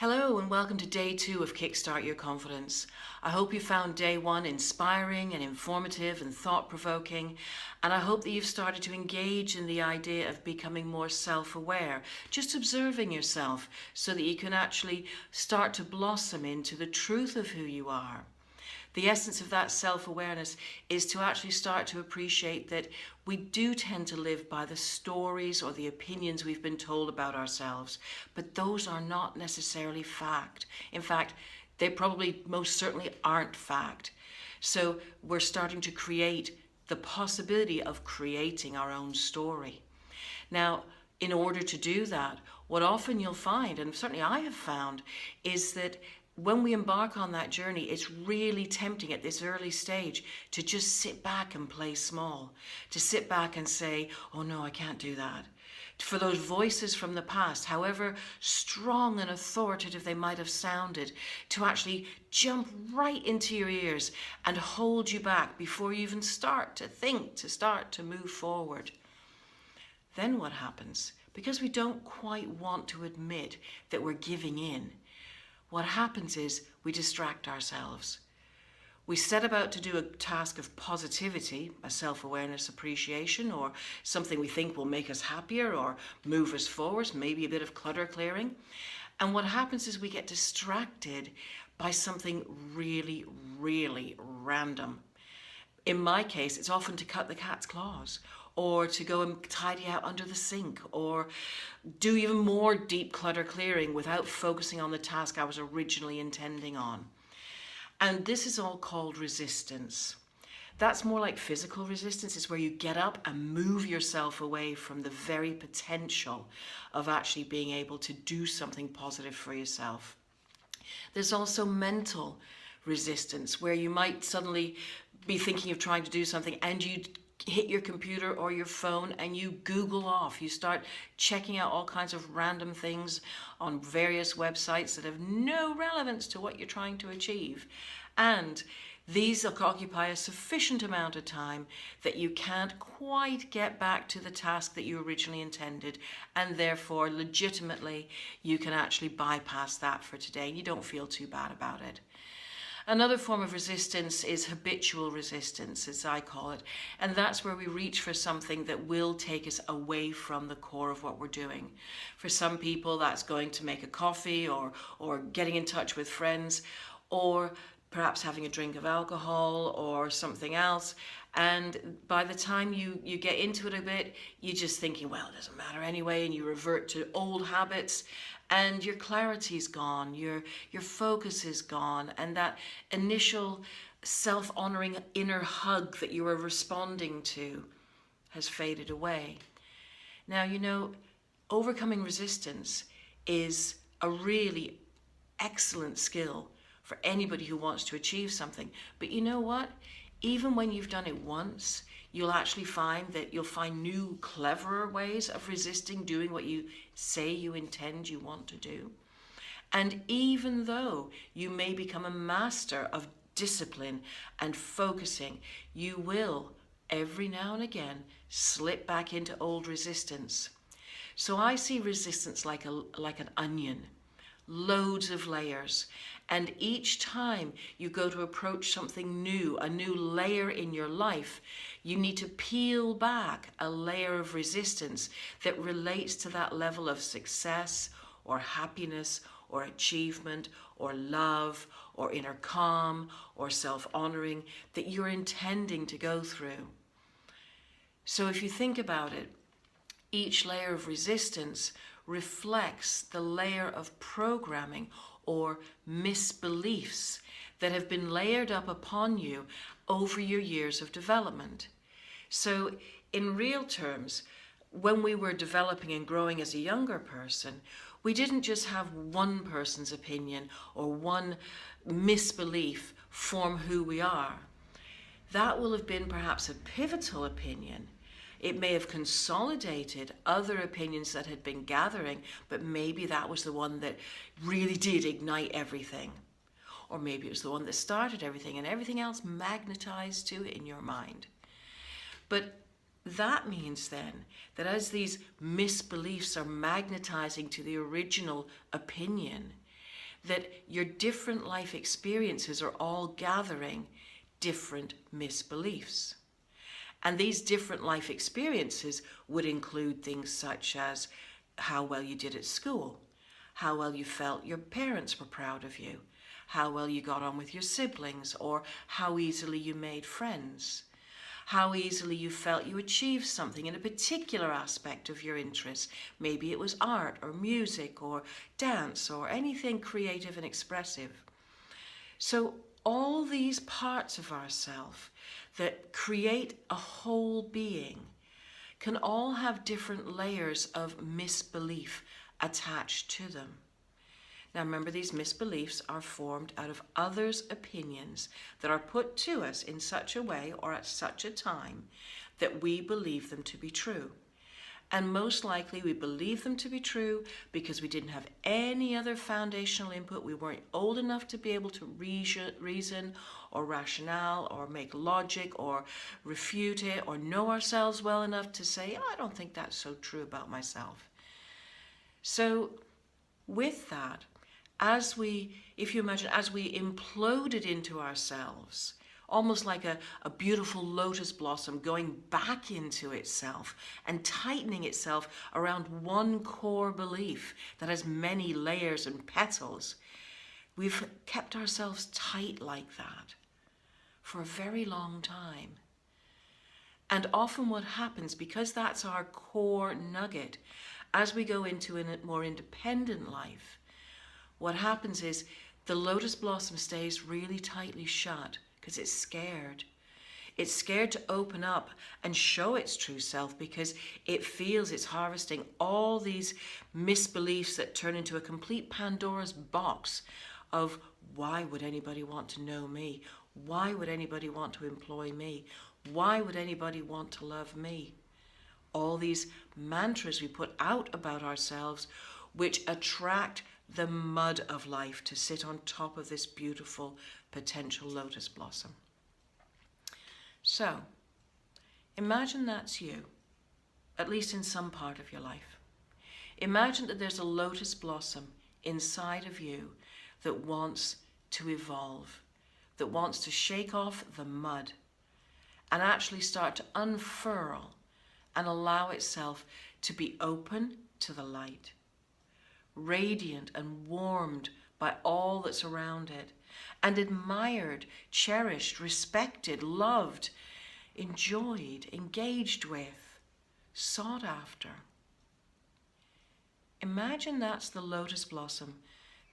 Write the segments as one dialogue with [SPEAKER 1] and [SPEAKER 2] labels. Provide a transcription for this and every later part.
[SPEAKER 1] Hello and welcome to day 2 of Kickstart Your Confidence. I hope you found day 1 inspiring and informative and thought-provoking, and I hope that you've started to engage in the idea of becoming more self-aware, just observing yourself so that you can actually start to blossom into the truth of who you are. The essence of that self-awareness is to actually start to appreciate that we do tend to live by the stories or the opinions we've been told about ourselves, but those are not necessarily fact. In fact, they probably most certainly aren't fact. So we're starting to create the possibility of creating our own story. Now, in order to do that, what often you'll find, and certainly I have found, is that when we embark on that journey, it's really tempting at this early stage to just sit back and play small, to sit back and say, oh no, I can't do that. For those voices from the past, however strong and authoritative they might have sounded, to actually jump right into your ears and hold you back before you even start to think, to start to move forward. Then what happens? Because we don't quite want to admit that we're giving in, what happens is we distract ourselves. We set about to do a task of positivity, a self-awareness appreciation, or something we think will make us happier or move us forward, maybe a bit of clutter clearing. And what happens is we get distracted by something really, really random. In my case, it's often to cut the cat's claws, or to go and tidy out under the sink, or do even more deep clutter clearing without focusing on the task I was originally intending on. And this is all called resistance. That's more like physical resistance. It's where you get up and move yourself away from the very potential of actually being able to do something positive for yourself. There's also mental resistance, where you might suddenly be thinking of trying to do something and you hit your computer or your phone and you Google off. You start checking out all kinds of random things on various websites that have no relevance to what you're trying to achieve. And these occupy a sufficient amount of time that you can't quite get back to the task that you originally intended, and therefore legitimately you can actually bypass that for today and you don't feel too bad about it. Another form of resistance is habitual resistance, as I call it, and that's where we reach for something that will take us away from the core of what we're doing. For some people, that's going to make a coffee or getting in touch with friends, or perhaps having a drink of alcohol or something else. And by the time you get into it a bit, you're just thinking, well, it doesn't matter anyway, and you revert to old habits, and your clarity's gone, your focus is gone, and that initial self-honoring inner hug that you were responding to has faded away. Now, overcoming resistance is a really excellent skill for anybody who wants to achieve something. But you know what? Even when you've done it once, you'll actually find that you'll find new, cleverer ways of resisting doing what you say you intend you want to do. And even though you may become a master of discipline and focusing, you will, every now and again, slip back into old resistance. So I see resistance like an onion. Loads of layers, and each time you go to approach something new, a new layer in your life, you need to peel back a layer of resistance that relates to that level of success or happiness or achievement or love or inner calm or self-honoring that you're intending to go through. So if you think about it, each layer of resistance reflects the layer of programming or misbeliefs that have been layered up upon you over your years of development. So in real terms, when we were developing and growing as a younger person, we didn't just have one person's opinion or one misbelief form who we are. That will have been perhaps a pivotal opinion. It may have consolidated other opinions that had been gathering, but maybe that was the one that really did ignite everything. Or maybe it was the one that started everything and everything else magnetized to it in your mind. But that means then that as these misbeliefs are magnetizing to the original opinion, that your different life experiences are all gathering different misbeliefs. And these different life experiences would include things such as how well you did at school, how well you felt your parents were proud of you, how well you got on with your siblings, or how easily you made friends, how easily you felt you achieved something in a particular aspect of your interest. Maybe it was art or music or dance or anything creative and expressive. So all these parts of ourselves that create a whole being can all have different layers of misbelief attached to them. Now remember, these misbeliefs are formed out of others' opinions that are put to us in such a way or at such a time that we believe them to be true. And most likely we believe them to be true because we didn't have any other foundational input. We weren't old enough to be able to reason or rationale or make logic or refute it or know ourselves well enough to say, oh, I don't think that's so true about myself. So with that, if you imagine, as we imploded into ourselves, almost like a beautiful lotus blossom going back into itself and tightening itself around one core belief that has many layers and petals, we've kept ourselves tight like that for a very long time. And often what happens, because that's our core nugget, as we go into a more independent life, what happens is the lotus blossom stays really tightly shut because it's scared. It's scared to open up and show its true self because it feels it's harvesting all these misbeliefs that turn into a complete Pandora's box of why would anybody want to know me? Why would anybody want to employ me? Why would anybody want to love me? All these mantras we put out about ourselves which attract the mud of life to sit on top of this beautiful potential lotus blossom. So, imagine that's you, at least in some part of your life. Imagine that there's a lotus blossom inside of you that wants to evolve, that wants to shake off the mud and actually start to unfurl and allow itself to be open to the light, radiant and warmed by all that's around it, and admired, cherished, respected, loved, enjoyed, engaged with, sought after. Imagine that's the lotus blossom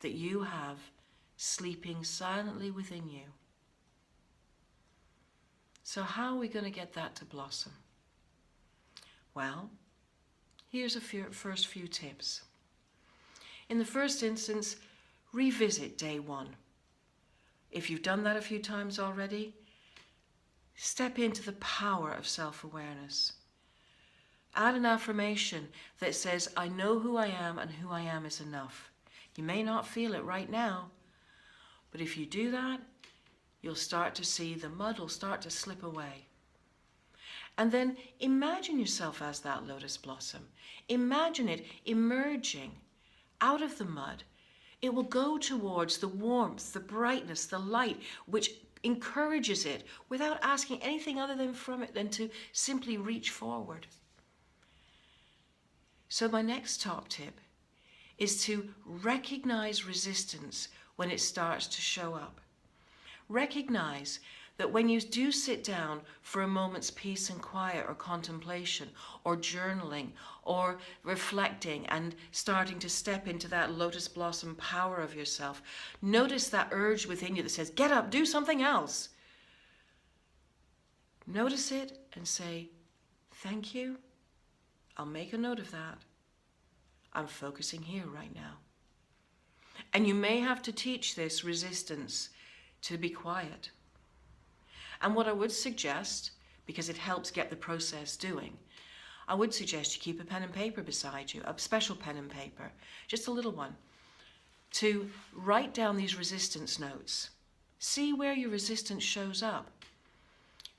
[SPEAKER 1] that you have sleeping silently within you. So how are we going to get that to blossom? Well, here's a first few tips. In the first instance, revisit day one. If you've done that a few times already, step into the power of self-awareness. Add an affirmation that says, I know who I am and who I am is enough. You may not feel it right now, but if you do that, you'll start to see the mud will start to slip away. And then imagine yourself as that lotus blossom. Imagine it emerging out of the mud. It will go towards the warmth, the brightness, the light, which encourages it without asking anything other than from it than to simply reach forward. So my next top tip is to recognize resistance when it starts to show up. Recognize that when you do sit down for a moment's peace and quiet or contemplation or journaling or reflecting and starting to step into that lotus blossom power of yourself, notice that urge within you that says, get up, do something else. Notice it and say, thank you. I'll make a note of that. I'm focusing here right now. And you may have to teach this resistance to be quiet. And what I would suggest, because it helps get the process doing, I would suggest you keep a pen and paper beside you, a special pen and paper, just a little one, to write down these resistance notes. See where your resistance shows up.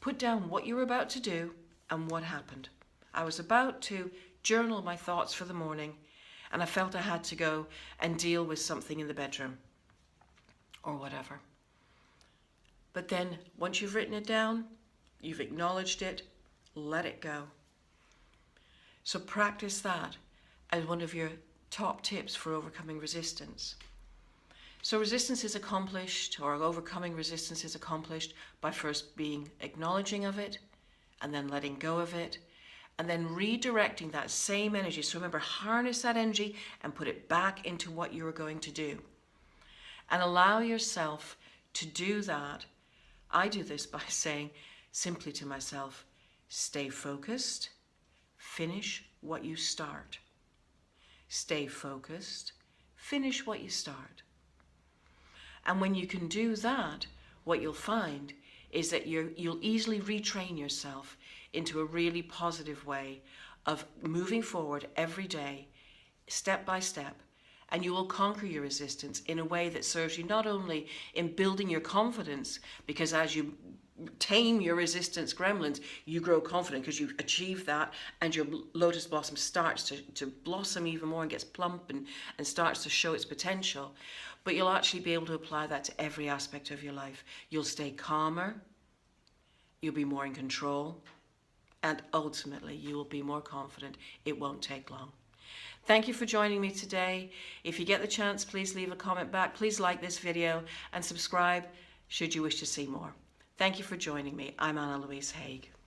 [SPEAKER 1] Put down what you were about to do and what happened. I was about to journal my thoughts for the morning, and I felt I had to go and deal with something in the bedroom. or whatever. But then once you've written it down, you've acknowledged it, let it go. So practice that as one of your top tips for overcoming resistance. So resistance is accomplished, or overcoming resistance is accomplished by first being acknowledging of it, and then letting go of it, and then redirecting that same energy. So remember, harness that energy and put it back into what you are going to do. And allow yourself to do that. I do this by saying simply to myself, stay focused, finish what you start. Stay focused, finish what you start. And when you can do that, what you'll find is that you'll easily retrain yourself into a really positive way of moving forward every day, step by step, and you will conquer your resistance in a way that serves you not only in building your confidence, because as you tame your resistance gremlins, you grow confident because you achieve that, and your lotus blossom starts to blossom even more and gets plump and starts to show its potential. But you'll actually be able to apply that to every aspect of your life. You'll stay calmer, you'll be more in control, and ultimately you will be more confident. It won't take long. Thank you for joining me today. If you get the chance, please leave a comment back. Please like this video and subscribe should you wish to see more. Thank you for joining me. I'm Anna-Louise Haig.